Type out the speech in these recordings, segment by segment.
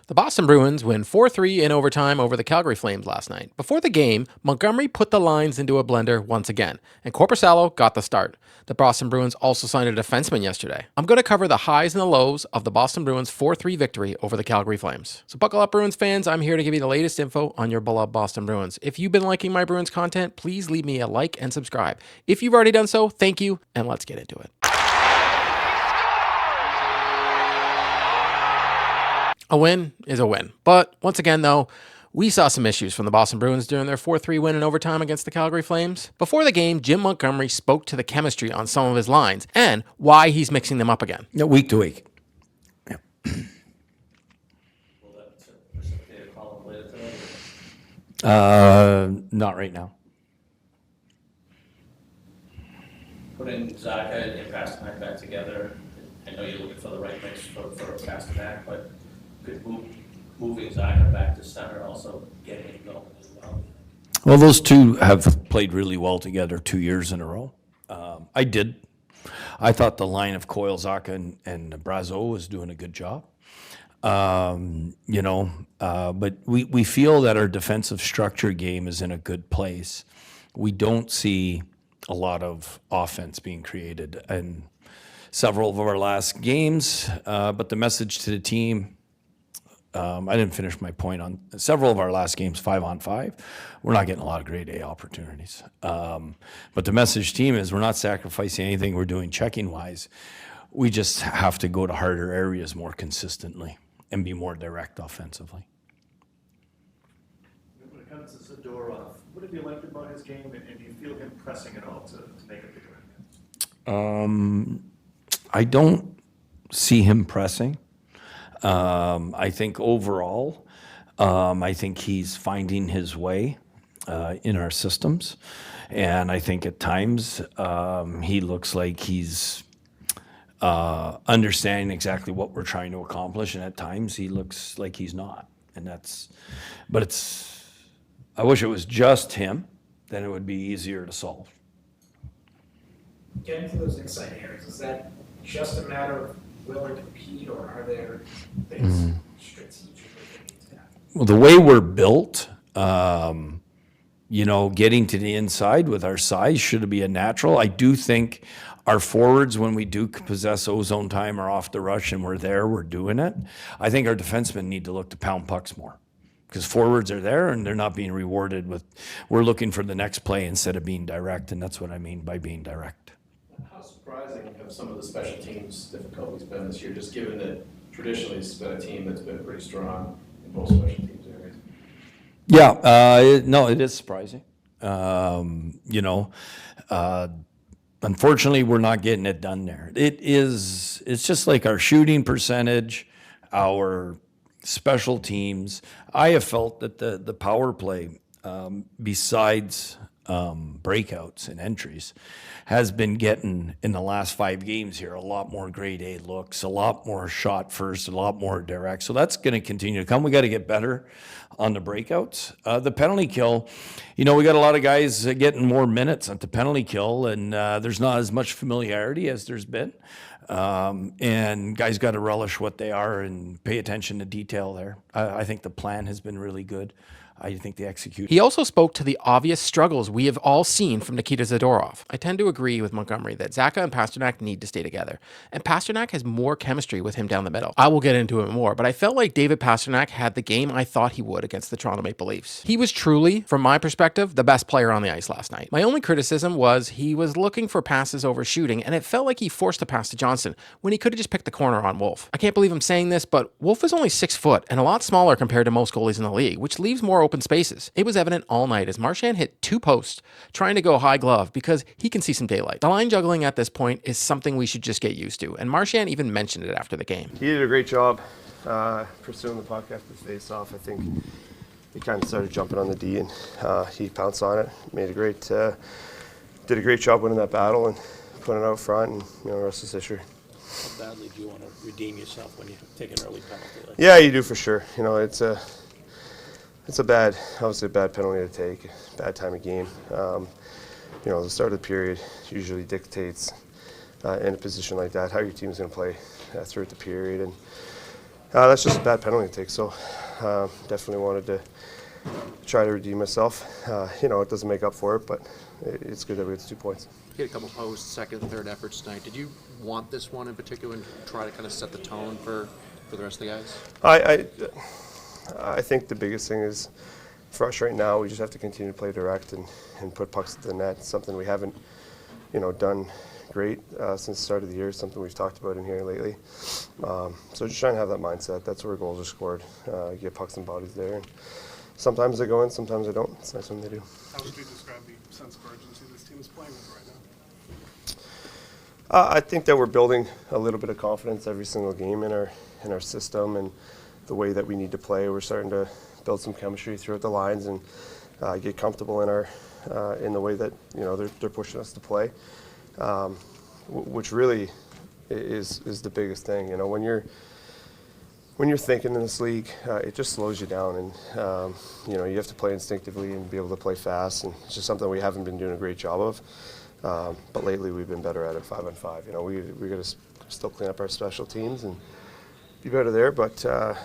The Boston Bruins win 4-3 in overtime over the Calgary Flames last night. Before the game, Montgomery put the lines into a blender once again, and Korpisalo got the start. The Boston Bruins also signed a defenseman yesterday. I'm going to cover the highs and the lows of the Boston Bruins 4-3 victory over the Calgary Flames. So buckle up, Bruins fans. I'm here to give you the latest info on your beloved Boston Bruins. If you've been liking my Bruins content, please leave me a like and subscribe. If you've already done so, thank you, and let's get into it. A win is a win. But once again, though, we saw some issues from the Boston Bruins during their 4-3 win in overtime against the Calgary Flames. Before the game, Jim Montgomery spoke to the chemistry on some of his lines and why he's mixing them up again. Yeah, week to week. Yeah. Will that precipitate a call up later today? Not right now. Putting Zacha and Pastrank back together, I know you're looking for the right mix for Pastrank, but could moving Zacha back to center also get him going as well? Well, those two have played really well together 2 years in a row. I thought the line of Coyle, Zacha, and Brazeau was doing a good job. But we feel that our defensive structure game is in a good place. We don't see a lot of offense being created in several of our last games, but the message to the team, I didn't finish my point on several of our last games, 5-on-5. We're not getting a lot of grade A opportunities. But the message team is we're not sacrificing anything we're doing checking-wise. We just have to go to harder areas more consistently and be more direct offensively. When it comes to Zadorov, what have you liked about his game, and do you feel him pressing at all to make a bigger impact? I don't see him pressing. I think overall, I think he's finding his way in our systems. And I think at times he looks like he's understanding exactly what we're trying to accomplish. And at times he looks like he's not. I wish it was just him, then it would be easier to solve. Getting to those inside areas, is that just a matter of willing to compete, or are there things strategically that need to happen? Well, the way we're built, getting to the inside with our size should be a natural. I do think our forwards, when we do possess ozone time or off the rush and we're there, we're doing it. I think our defensemen need to look to pound pucks more because forwards are there and they're not being rewarded with, we're looking for the next play instead of being direct, and that's what I mean by being direct. How surprising have some of the special teams difficulties been this year, just given that traditionally it's been a team that's been pretty strong in both special teams areas? Yeah, it is surprising. Unfortunately, we're not getting it done there. It's just like our shooting percentage, our special teams. I have felt that the power play, besides breakouts and entries, has been getting, in the last 5 games here, a lot more grade A looks, a lot more shot first, a lot more direct. So that's going to continue to come. We got to get better on the breakouts. The penalty kill, we got a lot of guys getting more minutes at the penalty kill, and there's not as much familiarity as there's been. And guys got to relish what they are and pay attention to detail there. I think the plan has been really good. I think they execute. He also spoke to the obvious struggles we have all seen from Nikita Zadorov. I tend to agree with Montgomery that Zacha and Pastrank need to stay together, and Pastrank has more chemistry with him down the middle. I will get into it more, but I felt like David Pastrank had the game I thought he would against the Toronto Maple Leafs. He was truly, from my perspective, the best player on the ice last night. My only criticism was he was looking for passes over shooting, and it felt like he forced a pass to Johnson when he could have just picked the corner on Wolf. I can't believe I'm saying this, but Wolf is only 6 foot and a lot smaller compared to most goalies in the league, which leaves more open spaces. It was evident all night as Marchand hit 2 posts trying to go high glove because he can see some daylight. The line juggling at this point is something we should just get used to, and Marchand even mentioned it after the game. He did a great job pursuing the puck after the face-off. I think he kind of started jumping on the D, and he pounced on it. Did a great job winning that battle and putting it out front, and the rest is history. How badly do you want to redeem yourself when you take an early penalty? Yeah, you do for sure. It's obviously a bad penalty to take, bad time of game. The start of the period usually dictates in a position like that how your team's going to play throughout the period. And That's just a bad penalty to take, so definitely wanted to try to redeem myself. It doesn't make up for it, but it's good that we get the 2 points. You had a couple post, second, third efforts tonight. Did you want this one in particular and try to kind of set the tone for the rest of the guys? I think the biggest thing is for us right now, we just have to continue to play direct and put pucks to the net. Something we haven't, done great since the start of the year. Something we've talked about in here lately. So just trying to have that mindset. That's where goals are scored. Get pucks and bodies there. And sometimes they go in, sometimes they don't. It's nice when they do. How would you describe the sense of urgency this team is playing with right now? I think that we're building a little bit of confidence every single game in our system and the way that we need to play. We're starting to build some chemistry throughout the lines and get comfortable in the way that they're pushing us to play, which really is the biggest thing. When you're thinking in this league, it just slows you down, and you have to play instinctively and be able to play fast, and it's just something we haven't been doing a great job of. But lately we've been better at it 5-on-5. We got to still clean up our special teams and be better there, but our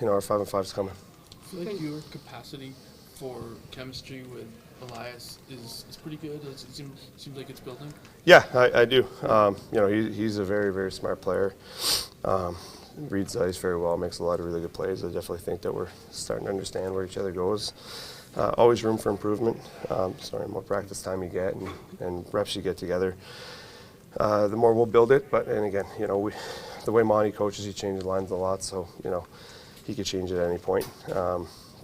5-on-5 is coming. I feel like your capacity for chemistry with Elias is pretty good. It seems like it's building. Yeah, I do. He's a very, very smart player. Reads the ice very well, makes a lot of really good plays. I definitely think that we're starting to understand where each other goes. Always room for improvement. The more practice time you get and reps you get together, the more we'll build it. And again, the way Monty coaches, he changes lines a lot, so he could change it at any point.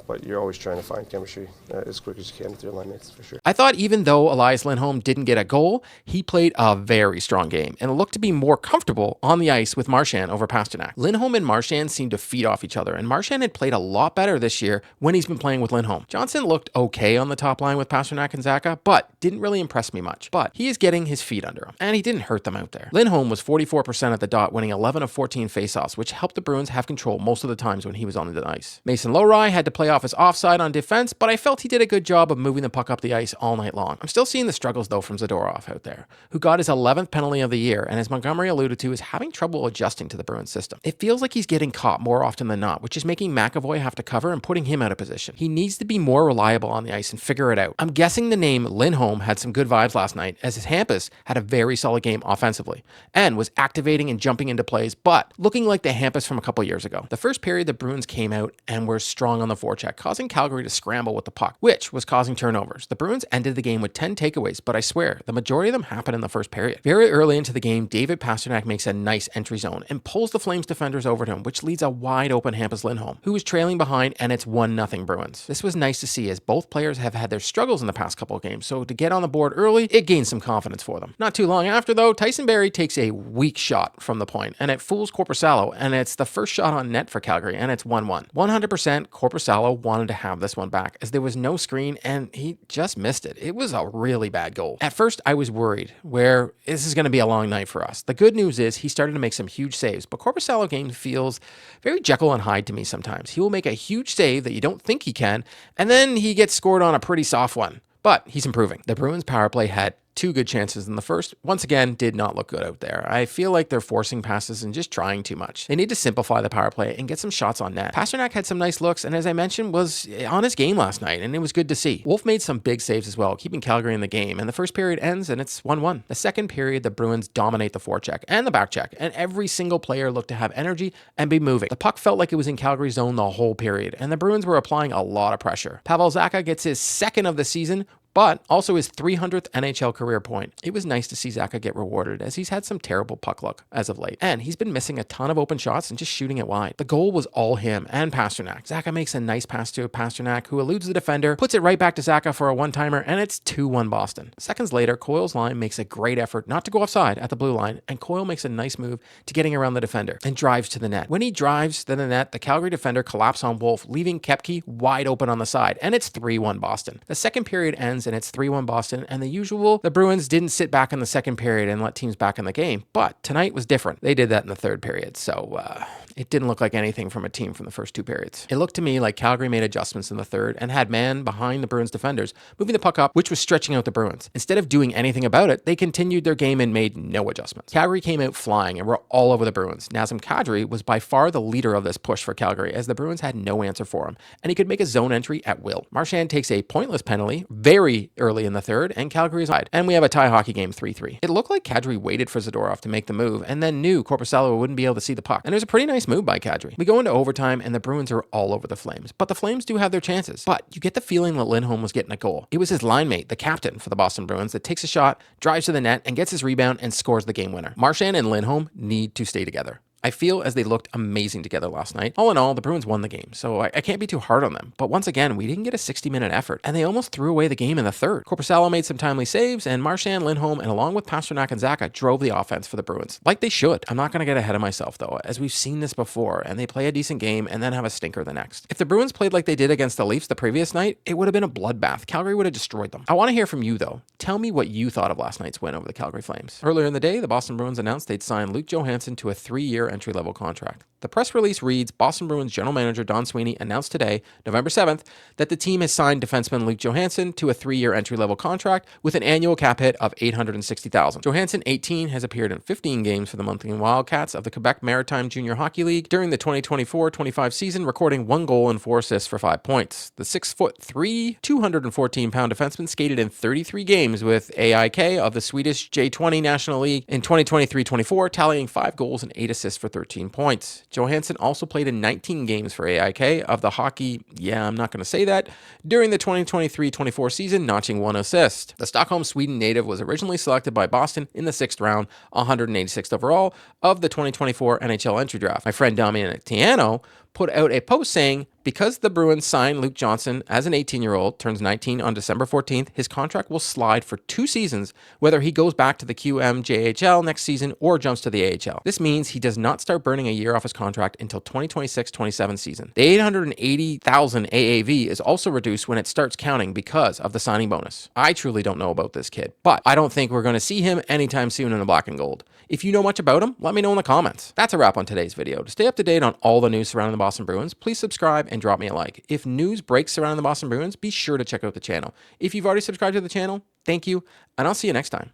But you're always trying to find chemistry as quick as you can with your line mates, for sure. I thought even though Elias Lindholm didn't get a goal, he played a very strong game and looked to be more comfortable on the ice with Marchand over Pastrank. Lindholm and Marchand seemed to feed off each other, and Marchand had played a lot better this year when he's been playing with Lindholm. Johnson looked okay on the top line with Pastrank and Zacha, but didn't really impress me much. But he is getting his feet under him, and he didn't hurt them out there. Lindholm was 44% at the dot, winning 11 of 14 faceoffs, which helped the Bruins have control most of the times when he was on the ice. Mason Lohrei had to play off his offside on defense, but I felt he did a good job of moving the puck up the ice all night long. I'm still seeing the struggles, though, from Zadorov out there, who got his 11th penalty of the year, and as Montgomery alluded to, is having trouble adjusting to the Bruins system. It feels like he's getting caught more often than not, which is making McAvoy have to cover and putting him out of position. He needs to be more reliable on the ice and figure it out. I'm guessing the name Lindholm had some good vibes last night, as his Hampus had a very solid game offensively, and was activating and jumping into plays, but looking like the Hampus from a couple years ago. The first period, the Bruins came out and were strong on the forecheck, causing Calgary to scramble with the puck, which was causing turnovers. The Bruins ended the game with 10 takeaways, but I swear, the majority of them happened in the first period. Very early into the game, David Pastrank makes a nice entry zone and pulls the Flames defenders over to him, which leads a wide open Hampus Lindholm, who was trailing behind, and it's 1-0 Bruins. This was nice to see, as both players have had their struggles in the past couple of games, so to get on the board early, it gained some confidence for them. Not too long after, though, Tyson Barrie takes a weak shot from the point, and it fools Korpisalo, and it's the first shot on net for Calgary, and it's 1-1. 100% Korpisalo wanted to have this one back, as there was no screen, and he just missed it. It was a really bad goal. At first, I was worried, where this is going to be a long night for us. The good news is he started to make some huge saves, but Korpisalo game feels very Jekyll and Hyde to me sometimes. He will make a huge save that you don't think he can, and then he gets scored on a pretty soft one. But he's improving. The Bruins power play had 2 good chances in the first. Once again, did not look good out there. I feel like they're forcing passes and just trying too much. They need to simplify the power play and get some shots on net. Pastrank had some nice looks, and as I mentioned, was on his game last night, and it was good to see. Wolf made some big saves as well, keeping Calgary in the game, and the first period ends, and it's 1-1. The second period, the Bruins dominate the forecheck and the backcheck, and every single player looked to have energy and be moving. The puck felt like it was in Calgary's zone the whole period, and the Bruins were applying a lot of pressure. Pavel Zacha gets his second of the season, but also his 300th NHL career point. It was nice to see Zacha get rewarded, as he's had some terrible puck luck as of late, and he's been missing a ton of open shots and just shooting it wide. The goal was all him and Pastrank. Zacha makes a nice pass to Pastrank, who eludes the defender, puts it right back to Zacha for a one-timer, and it's 2-1 Boston. Seconds later, Coyle's line makes a great effort not to go offside at the blue line, and Coyle makes a nice move to getting around the defender and drives to the net. When he drives to the net, the Calgary defender collapses on Wolf, leaving Koepke wide open on the side, and it's 3-1 Boston. The second period ends, and it's 3-1 Boston, and the Bruins didn't sit back in the second period and let teams back in the game, but tonight was different. They did that in the third period, so It didn't look like anything from a team from the first 2 periods. It looked to me like Calgary made adjustments in the third and had man behind the Bruins defenders, moving the puck up, which was stretching out the Bruins. Instead of doing anything about it, they continued their game and made no adjustments. Calgary came out flying and were all over the Bruins. Nazem Kadri was by far the leader of this push for Calgary, as the Bruins had no answer for him, and he could make a zone entry at will. Marchand takes a pointless penalty very early in the third, and Calgary is tied. And we have a tie hockey game 3-3. It looked like Kadri waited for Zadorov to make the move, and then knew Korpisalo wouldn't be able to see the puck. And it was a pretty nice move by Kadri. We go into overtime, and the Bruins are all over the Flames. But the Flames do have their chances. But you get the feeling that Lindholm was getting a goal. It was his line mate, the captain for the Boston Bruins, that takes a shot, drives to the net, and gets his rebound and scores the game winner. Marchand and Lindholm need to stay together. I feel as they looked amazing together last night. All in all, the Bruins won the game, so I can't be too hard on them. But once again, we didn't get a 60-minute effort, and they almost threw away the game in the third. Korpisalo made some timely saves, and Marchand, Lindholm, and along with Pastrank and Zacha drove the offense for the Bruins. Like they should. I'm not going to get ahead of myself, though, as we've seen this before, and they play a decent game and then have a stinker the next. If the Bruins played like they did against the Leafs the previous night, it would have been a bloodbath. Calgary would have destroyed them. I want to hear from you, though. Tell me what you thought of last night's win over the Calgary Flames. Earlier in the day, the Boston Bruins announced they'd signed Loke Johansson to a 3-year entry-level contract. The press release reads, Boston Bruins general manager Don Sweeney announced today, November 7th, that the team has signed defenseman Loke Johansson to a 3-year entry-level contract with an annual cap hit of $860,000. Johansson, 18, has appeared in 15 games for the Montogmery Wildcats of the Quebec Maritime Junior Hockey League during the 2024-25 season, recording 1 goal and 4 assists for 5 points. The 6'3", 214-pound defenseman skated in 33 games with AIK of the Swedish J20 National League in 2023-24, tallying 5 goals and 8 assists for 13 points. Johansson also played in 19 games for AIK of the hockey, I'm not going to say that, during the 2023-24 season, notching 1 assist. The Stockholm, Sweden native was originally selected by Boston in the 6th round, 186th overall, of the 2024 NHL entry draft. My friend Dominic Tiano put out a post saying, because the Bruins signed Loke Johansson as an 18-year-old, turns 19 on December 14th, his contract will slide for 2 seasons, whether he goes back to the QMJHL next season or jumps to the AHL. This means he does not start burning a year off his contract until 2026-27 season. The $880,000 AAV is also reduced when it starts counting because of the signing bonus. I truly don't know about this kid, but I don't think we're going to see him anytime soon in the black and gold. If you know much about him, let me know in the comments. That's a wrap on today's video. To stay up to date on all the news surrounding the Boston Bruins, please subscribe and drop me a like. If news breaks surrounding the Boston Bruins, be sure to check out the channel. If you've already subscribed to the channel, thank you, and I'll see you next time.